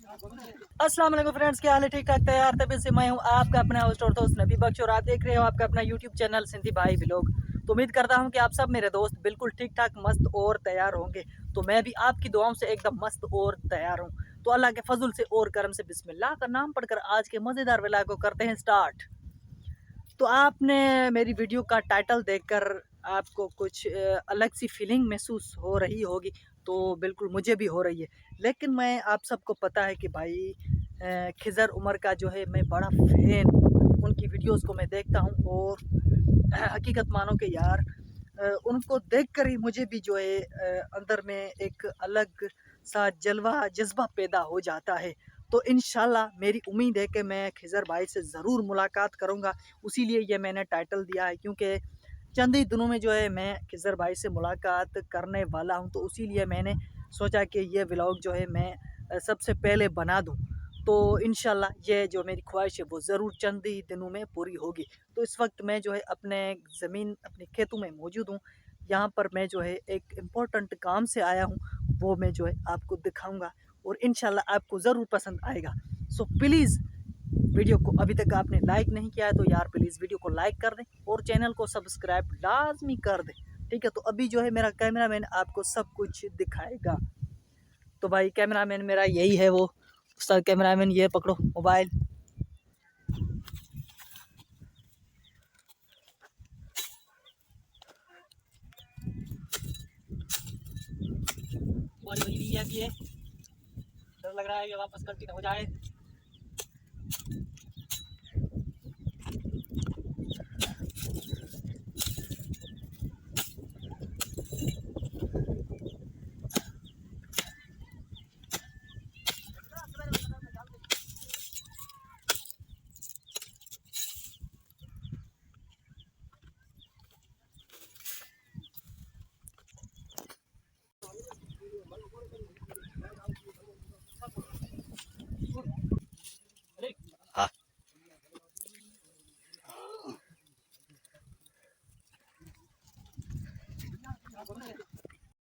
अस्सलाम वालेकुम फ्रेंड्स, क्या हाल है? ठीक ठाक तैयार तभी से मैं हूं आपका अपना होस्ट और दोस्त नबी बख्श और आप देख रहे हो आपका अपना यूट्यूब चैनल सिंधी भाई व्लॉग। तो उम्मीद करता हूं कि आप सब मेरे दोस्त बिल्कुल ठीक ठाक मस्त और तैयार होंगे। तो मैं भी आपकी दुआओं से एकदम मस्त और तैयार हूं। तो अल्लाह के फजल से और करम से बिस्मिल्लाह का नाम पढ़कर आज के मज़ेदार व्लॉग को करते हैं स्टार्ट। तो आपने मेरी वीडियो का टाइटल देखकर आपको कुछ अलग सी फीलिंग महसूस हो रही होगी। तो बिल्कुल मुझे भी हो रही है। लेकिन मैं आप सबको पता है कि भाई खिज़र उमर का जो है मैं बड़ा फ़ैन हूँ। उनकी वीडियोस को मैं देखता हूँ और हकीकत मानो कि यार उनको देखकर ही मुझे भी जो है अंदर में एक अलग सा जलवा जज्बा पैदा हो जाता है। तो इंशाल्लाह मेरी उम्मीद है कि मैं खिज़र भाई से ज़रूर मुलाकात करूँगा। उसी लिए ये मैंने टाइटल दिया है, क्योंकि चंद ही दिनों में जो है मैं खिज़र भाई से मुलाकात करने वाला हूँ। तो उसी लिए मैंने सोचा कि ये व्लॉग जो है मैं सबसे पहले बना दूँ। तो इंशाल्लाह ये जो मेरी ख्वाहिश है वो ज़रूर चंद ही दिनों में पूरी होगी। तो इस वक्त मैं जो है अपने ज़मीन अपने खेतों में मौजूद हूँ। यहाँ पर मैं जो है एक इम्पोर्टेंट काम से आया हूँ, वो मैं जो है आपको दिखाऊँगा और इंशाल्लाह आपको ज़रूर पसंद आएगा। सो प्लीज़ वीडियो को अभी तक आपने लाइक नहीं किया है तो यार प्लीज़ वीडियो को लाइक कर दें और चैनल को सब्सक्राइब लाजमी कर दें। ठीक है, तो अभी जो है मेरा कैमरामैन आपको सब कुछ दिखाएगा। तो भाई कैमरामैन मेरा यही है, वो उसका कैमरामैन। ये पकड़ो मोबाइल। बड़ी बड़ी भी है, डर लग रहा है कि वापस गलती ना हो जाए।